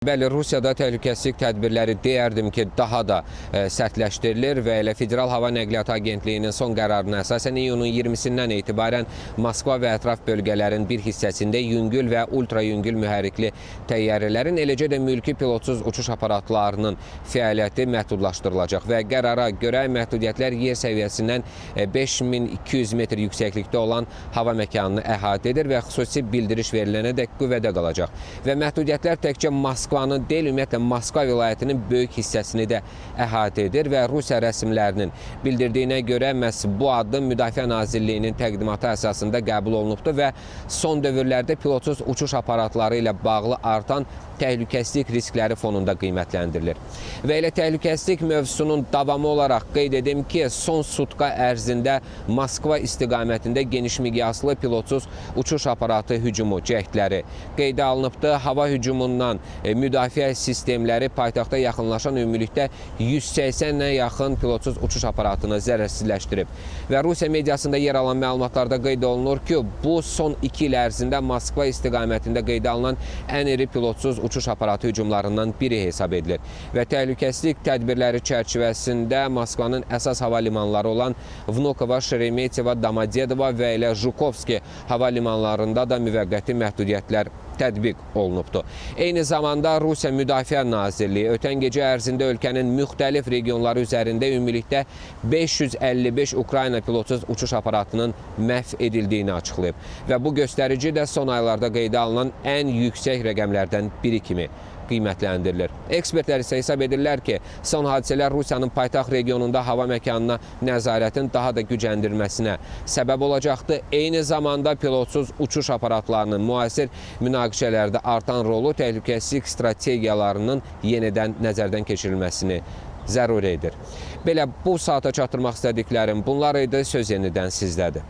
Bəli, Rusiyada təhlükəsizlik tədbirləri deyərdim ki, daha da sərtləşdirilir və elə Federal Hava Nəqliyyatı Agentliyinin son qərarına əsasən iyunun 20-sindən etibarən Moskva və ətraf bölgələrin bir hissəsində yüngül və ultra yüngül mühərrikli təyyarələrin, eləcə də mülki pilotsuz uçuş aparatlarının fəaliyyəti məhdudlaşdırılacaq və qərara görə məhdudiyyətlər yer səviyyəsindən 5200 metr yüksəklikdə olan hava məkanını əhatə edir və xüsusi bildiriş verilənədək qüvvədə qalacaq. Və məhdudiyyətlər təkcə Moskvanın deyil, ümumiyyətlə Moskva vilayətinin böyük hissəsini də əhatə edir və Rusiya rəsmilərinin bildirdiyinə görə məhz bu addım Müdafiə Nazirliyinin təqdimatı əsasında qəbul olunubdur və son dövrlərdə pilotsuz uçuş aparatları ilə bağlı artan təhlükəsizlik riskləri fonunda qiymətləndirilir. Və elə təhlükəsizlik mövzusunun davamı olaraq qeyd edim ki, son sutka ərzində Moskva istiqamətində geniş miqyaslı pilotsuz uçuş aparatı hücumu cəhdləri qeydə alınıbdır. Hava hücumundan müdafiə sistemləri paytaxta yaxınlaşan ümumilikdə 180-ə yaxın pilotsuz uçuş aparatını zərərsizləşdirib. Və Rusiya mediasında yer alan məlumatlarda qeyd olunur ki, bu son 2 il ərzində Moskva istiqamətində qeydə alınan ən iri pilotsuz uçuş aparatı hücumlarından biri hesab edilir. Və təhlükəsizlik tədbirləri çərçivəsində Moskvanın əsas hava limanları olan Vnukovo, Şeremetyevo, Domodedovo və elə Jukhovski hava limanlarında da müvəqqəti məhdudiyyətlər tətbiq olunubdur. Eyni zamanda Rusiya Müdafiə Nazirliyi ötən gecə ərzində ölkənin müxtəlif regionları üzərində ümumilikdə 555 Ukrayna pilotsuz uçuş aparatının məhv edildiyini açıqlayıb. Və bu göstərici də son aylarda qeydə alınan ən yüksək rəqəmlərdən biri kimi qiymətləndirilir. Ekspertlər isə hesab edirlər ki, son hadisələr Rusiyanın paytaxt regionunda hava məkanına nəzarətin daha da gücləndirilməsinə səbəb olacaqdır. Eyni zamanda pilotsuz uçuş aparatlarının müasir münaqişələrdə artan rolu təhlükəsizlik strategiyalarının yenidən nəzərdən keçirilməsini zəruri edir. Belə bu saata çatdırmaq istədiklərim bunlar idi. Söz yenidən sizdədir.